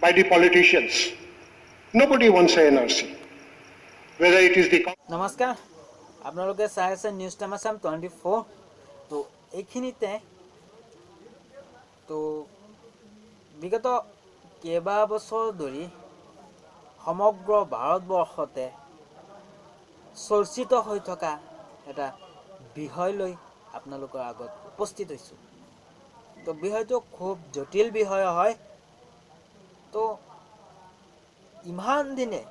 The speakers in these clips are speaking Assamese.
by the politicians. Nobody wants a NRC. Whether it is the নমস্কাৰ আপোনালোকে চাই আছে নিউজ টাইম আছাম 24 তো এইখিনিতে তো বিগত কেইবা বছৰ ধৰি সমগ্ৰ ভাৰতবৰ্ষতে চৰ্চিত হৈ থকা এটা বিষয় লৈ আপোনালোকৰ আগত উপস্থিত হৈছোঁ। তো বিষয়টো খুব জটিল বিষয় হয়। তো ইমান দিনে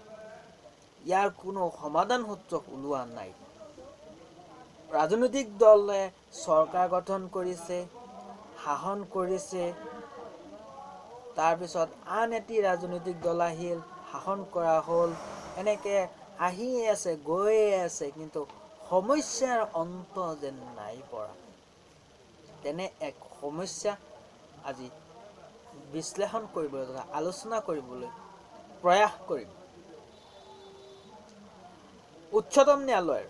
ইয়াৰ কোনো সমাধান সূত্ৰ ওলোৱা নাই। ৰাজনৈতিক দলে চৰকাৰ গঠন কৰিছে, শাসন কৰিছে, তাৰপিছত আন এটি ৰাজনৈতিক দল আহিল, শাসন কৰা হ'ল, এনেকৈ আহিয়ে আছে গৈয়ে আছে, কিন্তু সমস্যাৰ অন্ত যেন নাই পৰা। তেনে এক সমস্যা আজি বিশ্লেষণ কৰিবলৈ তথা আলোচনা কৰিবলৈ প্ৰয়াস কৰিম। উচ্চতম ন্যায়ালয়ৰ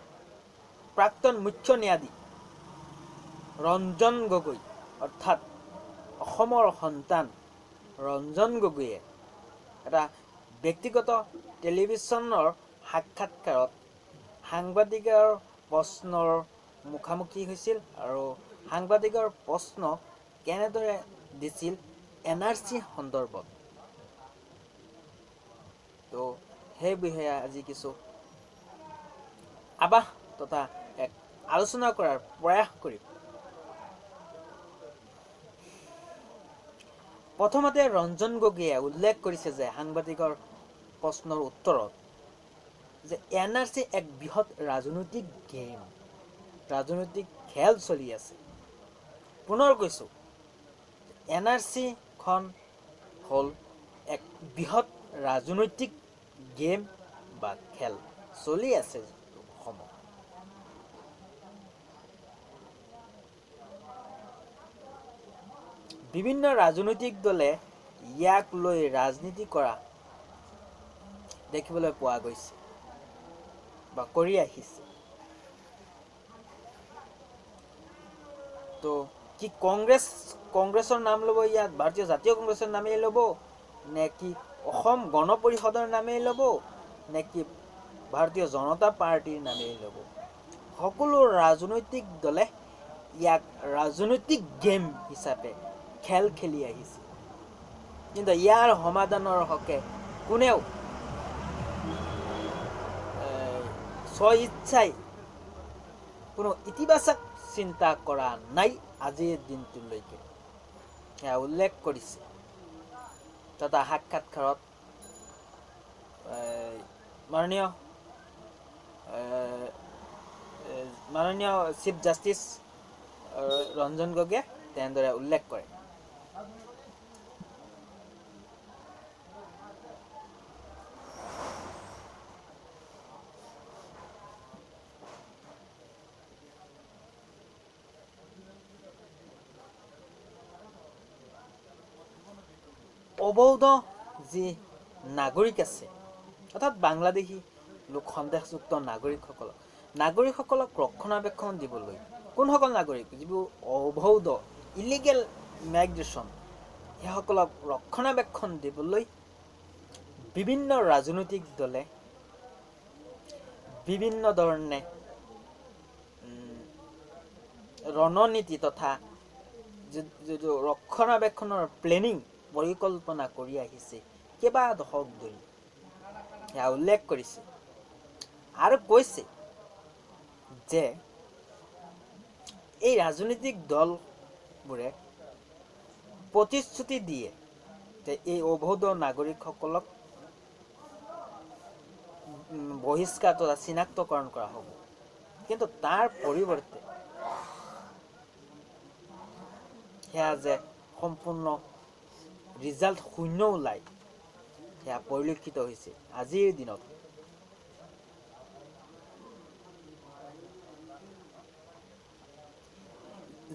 প্ৰাক্তন মুখ্য ন্যায়াধীশ ৰঞ্জন গগৈ অৰ্থাৎ অসমৰ সন্তান ৰঞ্জন গগৈয়ে এটা ব্যক্তিগত টেলিভিশ্যনৰ সাক্ষাৎকাৰত সাংবাদিকৰ প্ৰশ্নৰ মুখামুখি হৈছিল আৰু সাংবাদিকৰ প্ৰশ্ন কেনেদৰে দিছিল NRC সন্দৰ্ভত। তো সেই বিষয়ে আজি কিছু আবাস তথা এক আলোচনা কৰাৰ প্ৰয়াস কৰিম। প্ৰথমতে ৰঞ্জন গগৈয়ে উল্লেখ কৰিছে যে সাংবাদিকৰ প্ৰশ্নৰ উত্তৰত যে NRC এক বৃহৎ ৰাজনৈতিক গেম, ৰাজনৈতিক খেল চলি আছে। পুনৰ কৈছোঁ, NRCখন হ'ল এক বৃহৎ ৰাজনৈতিক গেম বা খেল চলি আছে অসমত। বিভিন্ন ৰাজনৈতিক দলে ইয়াক লৈ ৰাজনীতি কৰা দেখিবলৈ পোৱা গৈছে বা কৰি আহিছে। তো কি কংগ্ৰেছৰ নাম ল'ব, ইয়াত ভাৰতীয় জাতীয় কংগ্ৰেছৰ নামেই ল'ব, নে কি অসম গণ পৰিষদৰ নামেই ল'ব, নে কি ভাৰতীয় জনতা পাৰ্টিৰ নামেই ল'ব। সকলো ৰাজনৈতিক দলে ইয়াক ৰাজনৈতিক গেম হিচাপে খেল খেলি আহিছে, কিন্তু ইয়াৰ সমাধানৰ হকে কোনেও স্ব ইচ্ছাই কোনো ইতিবাচক চিন্তা কৰা নাই আজিৰ দিনটোলৈকে, সেয়া উল্লেখ কৰিছে। তথা সাক্ষাৎকাৰত মাননীয় চিফ জাষ্টিছ ৰঞ্জন গগৈয়ে তেনেদৰে উল্লেখ কৰে। অবৈধ যি নাগৰিক আছে অৰ্থাৎ বাংলাদেশী লোক সন্দেহযুক্ত নাগৰিকসকলক ৰক্ষণাবেক্ষণ দিবলৈ, কোনসকল নাগৰিক যিবোৰ অবৈধ ইলিগেল ইমিগ্ৰেশ্যন, সেইসকলক ৰক্ষণাবেক্ষণ দিবলৈ বিভিন্ন ৰাজনৈতিক দলে বিভিন্ন ধৰণে ৰণনীতি তথা যিটো ৰক্ষণাবেক্ষণৰ প্লেনিং পৰিকল্পনা কৰি আহিছে কেইবা দশক ধৰি, সেয়া উল্লেখ কৰিছে আৰু কৈছে যে এই ৰাজনৈতিক দলবোৰে প্ৰতিশ্ৰুতি দিয়ে যে এই অবৈধ নাগৰিকসকলক বহিষ্কাৰ তথা চিনাক্তকৰণ কৰা হ'ব, কিন্তু তাৰ পৰিৱৰ্তে সেয়া যে সম্পূৰ্ণ ৰিজাল্ট শূন্য ওলায়, সেয়া পৰিলক্ষিত হৈছে আজিৰ দিনত।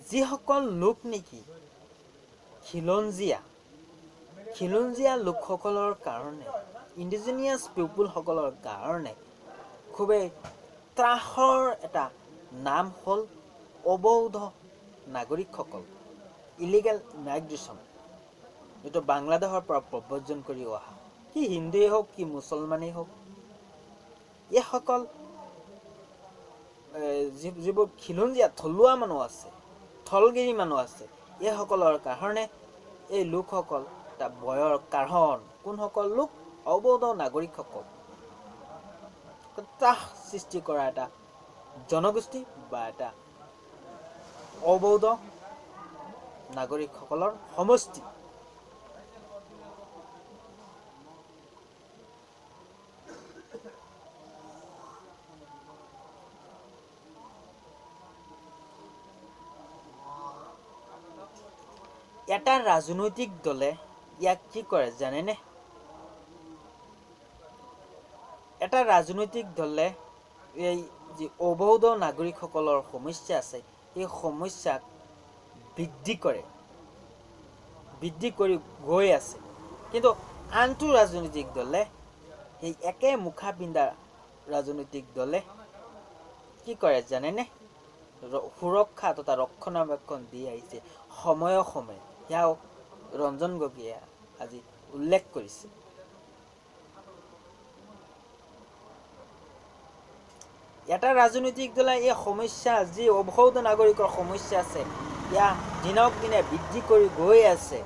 যিসকল লোক নেকি খিলঞ্জীয়া লোকসকলৰ কাৰণে, ইণ্ডিজিনিয়াছ পিপুলসকলৰ কাৰণে খুবেই ত্ৰাসৰ এটা নাম হ'ল অবৈধ নাগৰিকসকল, ইলিগেল মাইগ্ৰেশ্যন। এইটো বাংলাদেশৰ পৰা প্ৰব্ৰজন কৰি অহা, কি হিন্দুৱেই হওক কি মুছলমানেই হওক, এইসকল যিবোৰ খিলঞ্জীয়া থলুৱা মানুহ আছে, থলগিৰি মানুহ আছে, এইসকলৰ কাৰণে এই লোকসকল এটা ভয়ৰ কাৰণ। কোনসকল লোক? অবৈধ নাগৰিকসকল, ত্ৰাস সৃষ্টি কৰা এটা জনগোষ্ঠী বা এটা অবৈধ নাগৰিকসকলৰ সমষ্টি। এটা ৰাজনৈতিক দলে ইয়াক কি কৰে জানেনে? এটা ৰাজনৈতিক দলে এই যি অবৈধ নাগৰিকসকলৰ সমস্যা আছে, এই সমস্যাক বৃদ্ধি কৰি গৈ আছে। কিন্তু আনটো ৰাজনৈতিক দলে, সেই একে মুখা পিন্ধা ৰাজনৈতিক দলে কি কৰে জানেনে? সুৰক্ষা তথা ৰক্ষণাবেক্ষণ দি আহিছে সময়ে সময়ে। সেয়াও ৰঞ্জন গগৈয়ে আজি উল্লেখ কৰিছে। এটা ৰাজনৈতিক দলে এই সমস্যা, যি অবৈধ নাগৰিকৰ সমস্যা আছে, ইয়া দিনক দিনে বৃদ্ধি কৰি গৈ আছে।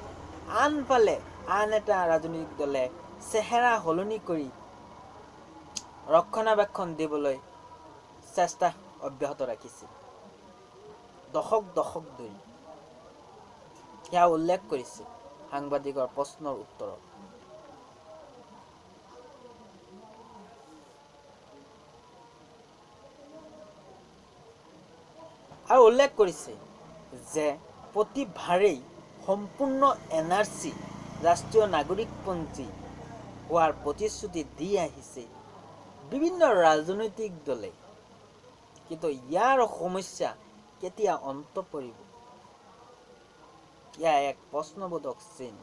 আনফালে আন এটা ৰাজনৈতিক দলে চেহেৰা সলনি কৰি ৰক্ষণাবেক্ষণ দিবলৈ চেষ্টা অব্যাহত ৰাখিছে দশক ধৰি। সেয়া উল্লেখ কৰিছে সাংবাদিকৰ প্ৰশ্নৰ উত্তৰত। আৰু উল্লেখ কৰিছে যে প্ৰতিবাৰেই সম্পূৰ্ণ NRC ৰাষ্ট্ৰীয় নাগৰিকপঞ্জী হোৱাৰ প্ৰতিশ্ৰুতি দি আহিছে বিভিন্ন ৰাজনৈতিক দলে। কিন্তু ইয়াৰ সমস্যা কেতিয়া অন্ত পৰিব, ইয়া এক প্ৰশ্নবোধক চিন।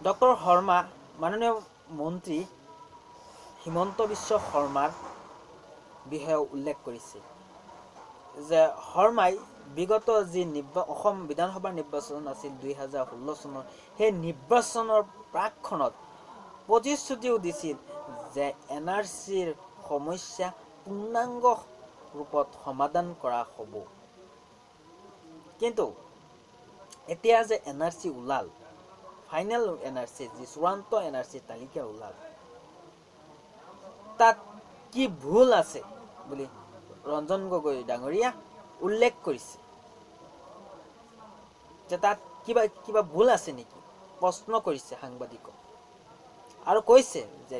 ডক্টৰ শৰ্মা, মাননীয় মন্ত্ৰী হিমন্ত বিশ্ব শৰ্মাৰ বিষয়ে উল্লেখ কৰিছে যে শৰ্মাই বিগত যি অসম বিধানসভাৰ নিৰ্বাচন আছিল 2016 চনৰ, সেই নিৰ্বাচনৰ প্ৰাকখনত প্ৰতিশ্ৰুতিও দিছিল যে NRCৰ সমস্যা পূৰ্ণাংগ ৰূপত সমাধান কৰা হ'ব। কিন্তু এতিয়া যে NRC ওলাল, ফাইনেল NRC, যি চূড়ান্ত NRC তালিকা ওলাল, তাত কি ভুল আছে বুলি ৰঞ্জন গগৈ ডাঙৰীয়া উল্লেখ কৰিছে যে তাত কিবা ভুল আছে নেকি, প্ৰশ্ন কৰিছে সাংবাদিকক। আৰু কৈছে যে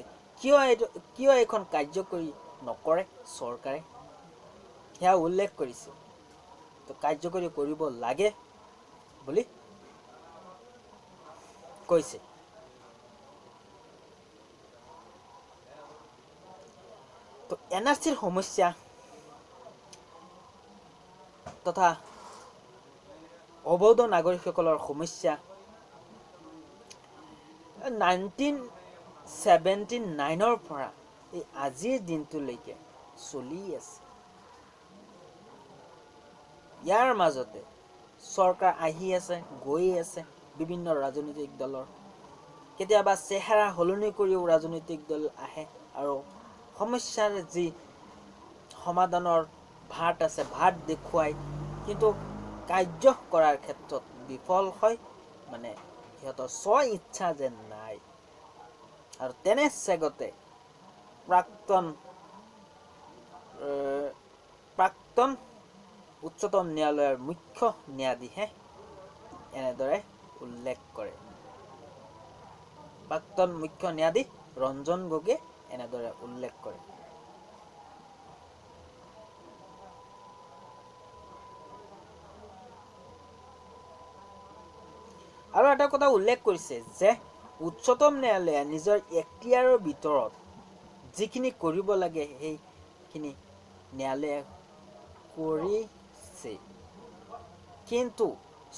কিয় এইখন কাৰ্যকৰী নকৰে চৰকাৰে, সেয়া উল্লেখ কৰিছে। তো কাৰ্যকৰী কৰিব লাগে বুলি কৈছে। তো NRCৰ সমস্যা তথা অবৈধ নাগৰিকসকলৰ সমস্যা 1979ৰ পৰা এই আজিৰ দিনটোলৈকে চলি আছে। ইয়াৰ মাজতে চৰকাৰ আহি আছে, গৈ আছে, বিভিন্ন ৰাজনৈতিক দলৰ। কেতিয়াবা চেহেৰা সলনি কৰিও ৰাজনৈতিক দল আহে আৰু সমস্যাৰ যি সমাধানৰ ভাট আছে, ভাট দেখুৱায়, কিন্তু কাৰ্য কৰাৰ ক্ষেত্ৰত বিফল হয়। মানে সিহঁতৰ স্ব ইচ্ছা যেন নাই। আৰু তেনে চেগতে প্ৰাক্তন উচ্চতম ন্যায়ালয়ৰ মুখ্য ন্যায়াধীশে এনেদৰে উল্লেখ কৰে। প্ৰাক্তন মুখ্য ন্যায়াধীশ ৰঞ্জন গগৈয়ে এনেদৰে উল্লেখ কৰে। আৰু এটা কথা উল্লেখ কৰিছে যে উচ্চতম ন্যায়ালয়ে নিজৰ এখতিয়াৰৰ ভিতৰত যিখিনি কৰিব লাগে সেইখিনি ন্যায়ালয়ে কৰিছে, কিন্তু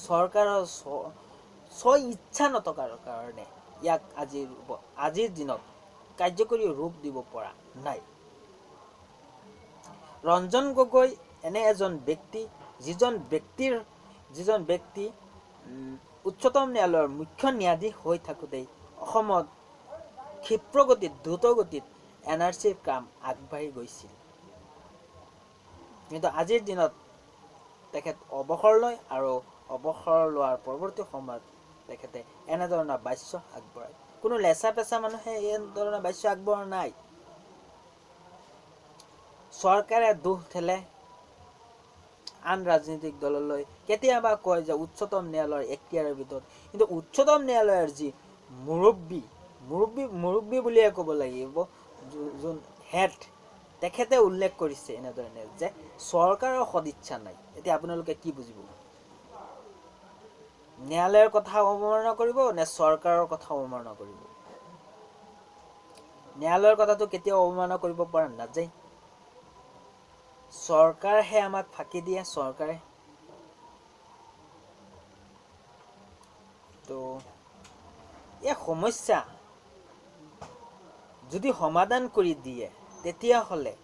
চৰকাৰৰ স্ব ইচ্ছা নথকাৰ কাৰণে ইয়াক আজিৰ দিনত কাৰ্যকৰী ৰূপ দিব পৰা নাই। ৰঞ্জন গগৈ এনে এজন ব্যক্তি যিজন ব্যক্তি উচ্চতম ন্যায়ালয়ৰ মুখ্য ন্যায়াধীশ হৈ থাকোঁতেই অসমত ক্ষিপ্ৰগতিত দ্ৰুতগতিত NRCৰ কাম আগবাঢ়ি গৈছিল। কিন্তু আজিৰ দিনত তেখেত অৱসৰ লয় আৰু অৱসৰ লোৱাৰ পৰৱৰ্তী সময়ত তেখেতে এনেধৰণৰ বাস্য আগবঢ়ায়। কোনো লেচা পেচা মানুহে এনেধৰণৰ বাস্য আগবঢ়োৱা নাই। চৰকাৰে দোষ ঠেলে আন ৰাজনৈতিক দললৈ, কেতিয়াবা কয় যে উচ্চতম ন্যায়ালয়ৰ এখতিয়াৰৰ ভিতৰত, কিন্তু উচ্চতম ন্যায়ালয়ৰ যি মুৰব্বী বুলিয়ে ক'ব লাগিব, যোন হেড, তেখেতে উল্লেখ কৰিছে এনেধৰণে যে চৰকাৰৰ সদিচ্ছা নাই। এতিয়া আপোনালোকে কি বুজিব? ন্যায়ালয়ৰ কথা অৱমাননা কৰিব নে চৰকাৰৰ কথা অৱমাননা কৰিব? ন্যায়ালয়ৰ কথাটো কেতিয়াও অৱমাননা কৰিব পৰা নাযায়। চৰকাৰহে আমাক ফাঁকি দিয়ে। চৰকাৰে তো এই সমস্যা যদি সমাধান কৰি দিয়ে তেতিয়াহ'লে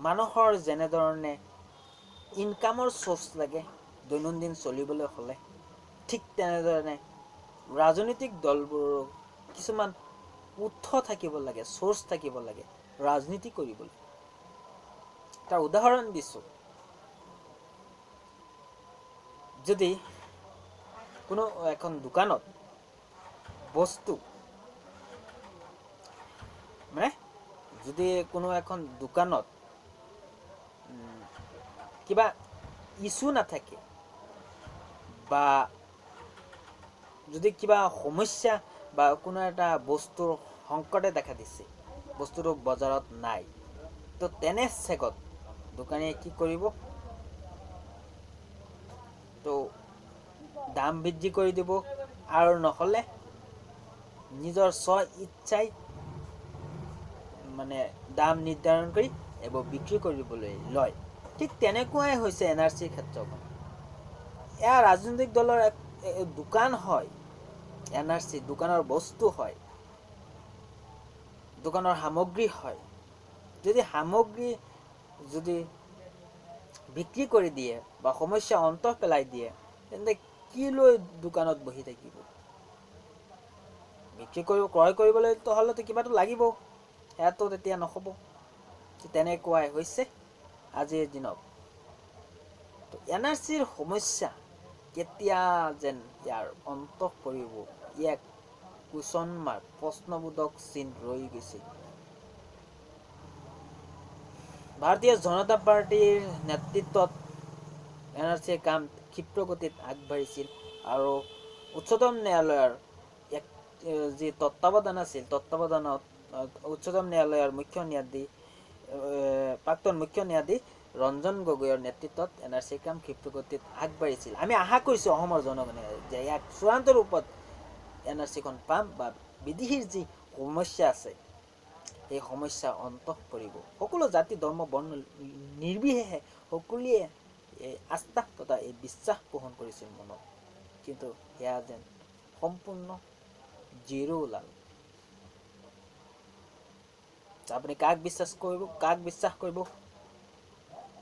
মানুহৰ যেনেধৰণে ইনকামৰ চ'ৰ্চ লাগে দৈনন্দিন চলিবলৈ হ'লে, ঠিক তেনেধৰণে ৰাজনৈতিক দলবোৰৰো কিছুমান উৎস থাকিব লাগে, চ'ৰ্চ থাকিব লাগে ৰাজনীতি কৰিবলৈ। এটা উদাহৰণ দিছোঁ, যদি কোনো এখন দোকানত বস্তু যদি কোনো এখন দোকানত কিবা ইছ্যু নাথাকে বা যদি কিবা সমস্যা বা কোনো এটা বস্তুৰ সংকটে দেখা দিছে, বস্তুটো বজাৰত নাই, তো তেনে চেগত দোকানীয়ে কি কৰিব? তো দাম বৃদ্ধি কৰি দিব আৰু নহ'লে নিজৰ ইচ্ছাই দাম নিৰ্ধাৰণ কৰি এইবোৰ বিক্ৰী কৰিবলৈ লয়। ঠিক তেনেকুৱাই হৈছে NRCৰ ক্ষেত্ৰখন। এয়া ৰাজনৈতিক দলৰ এক দোকান হয়। NRC দোকানৰ বস্তু হয়, দোকানৰ সামগ্ৰী হয়। যদি সামগ্ৰী বিক্ৰী কৰি দিয়ে বা সমস্যা অন্ত পেলাই দিয়ে, তেন্তে কি লৈ দোকানত বহি থাকিব? ক্ৰয় কৰিবলৈ হ'লেতো কিবাটো লাগিব, সেয়াতো তেতিয়া নহ'ব। তেনেকুৱাই হৈছে আজিৰ দিনত। NRCৰ সমস্যা কেতিয়া যেন ইয়াৰ অন্ত পৰিব, ইয়াক কুৱেশ্যন মাৰ্ক, প্ৰশ্নবোধক চিন ৰৈ গৈছে। ভাৰতীয় জনতা পাৰ্টীৰ নেতৃত্বত NRCৰ কাম ক্ষিপ্ৰগতিত আগবাঢ়িছিল আৰু উচ্চতম ন্যায়ালয়ৰ যি তত্বাৱধান আছিল, তত্বাৱধানত উচ্চতম ন্যায়ালয়ৰ প্ৰাক্তন মুখ্য ন্যায়াধীশ ৰঞ্জন গগৈৰ নেতৃত্বত NRCৰ কাম ক্ষিপ্ৰগতিত আগবাঢ়িছিল। আমি আশা কৰিছোঁ অসমৰ জনগণে যে ইয়াক চূড়ান্ত ৰূপত NRCখন পাম বা বিদেশীৰ যি সমস্যা আছে এই সমস্যা অন্ত পৰিব। সকলো জাতি ধৰ্ম বৰ্ণ নিৰ্বিশেষে সকলোৱে এই আস্থা তথা এই বিশ্বাস পোষণ কৰিছিল মনত, কিন্তু সেয়া যেন সম্পূৰ্ণ জিৰো ওলাল। আপুনি কাক বিশ্বাস কৰিব?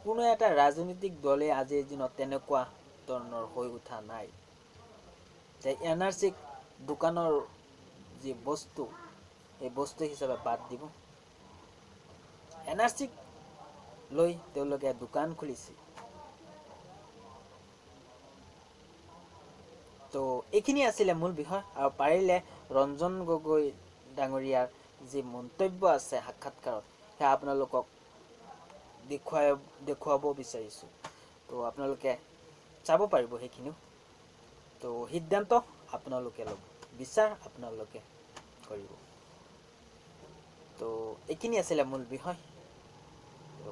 কোনো এটা ৰাজনৈতিক দলে আজিৰ দিনত তেনেকুৱা ধৰণৰ হৈ উঠা নাই যে NRCক দোকানৰ যি বস্তু এই বস্তু হিচাপে বাদ দিব। NRCক লৈ তেওঁলোকে দোকান খুলিছে। তো এইখিনি আছিলে মূল বিষয়, আৰু পাৰিলে ৰঞ্জন গগৈ ডাঙৰীয়াৰ যি মন্তব্য আছে সাক্ষাৎকাৰত, সেয়া আপোনালোকক দেখুৱাব বিচাৰিছোঁ। তো আপোনালোকে চাব পাৰিব সেইখিনিও। তো সিদ্ধান্ত আপোনালোকে ল'ব, বিচাৰ আপোনালোকে কৰিব। তো এইখিনি আছিলে মূল বিষয়।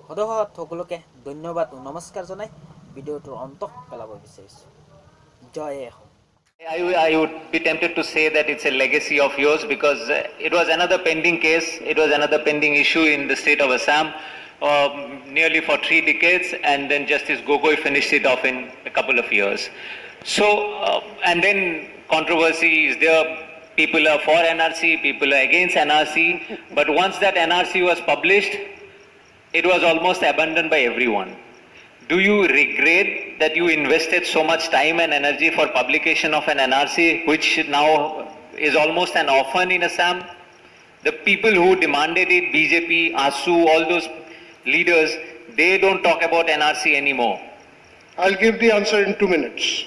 সদসত সকলোকে ধন্যবাদ ও নমস্কাৰ জনাই ভিডিঅ'টোৰ অন্ত পেলাব বিচাৰিছোঁ। জয় Assam. I would be tempted to say that it's a legacy of yours, because it was another pending case, it was another pending issue in the state of Assam, nearly for 3 decades, and then Justice Gogoi finished it off in a couple of years. So, and then controversy is there, people are for NRC, people are against NRC, but once that NRC was published, it was almost abandoned by everyone. do you regret that you invested so much time and energy for publication of an NRC, which now is almost an orphan in Assam? The people who demanded it, BJP, ASU, all those leaders, they don't talk about NRC anymore. I'll give the answer in 2 minutes.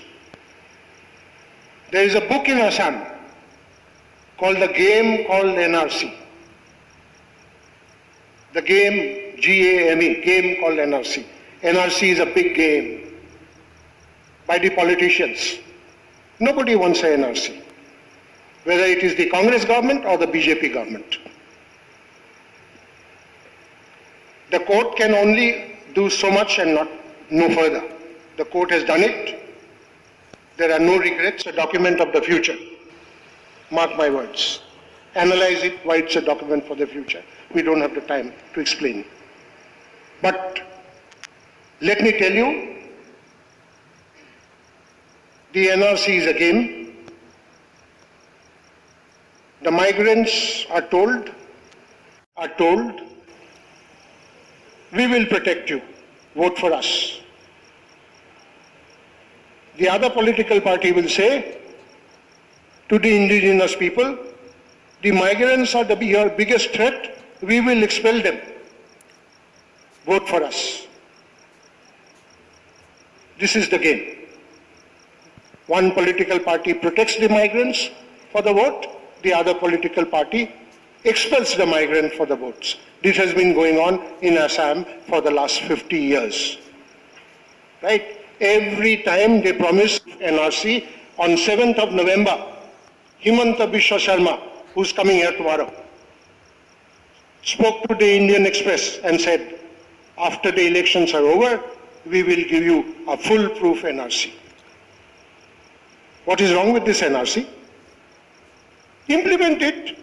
There is a book in Assam called The Game called NRC. The game, G-A-M-E, game called NRC. NRC is a big game by the politicians. Nobody wants a NRC, whether it is the Congress government or the BJP government. The court can only do so much and no further. The court has done it. There are no regrets. A document of the future. Mark my words. Analyze it why it's a document for the future. We don't have the time to explain. But let me tell you, the NRC is a game. The migrants are told, we will protect you, vote for us. The other political party will say to the indigenous people, the migrants are your biggest threat, we will expel them, vote for us. This is the game. One political party protects the migrants for the vote, the other political party expels the migrant for the votes. This has been going on in Assam for the last 50 years. Right? Every time they promise NRC, on 7th of November, Himanta Biswa Sharma, who's coming here tomorrow, spoke to the Indian Express and said, after the elections are over, we will give you a foolproof NRC. What is wrong with this NRC? Implement it.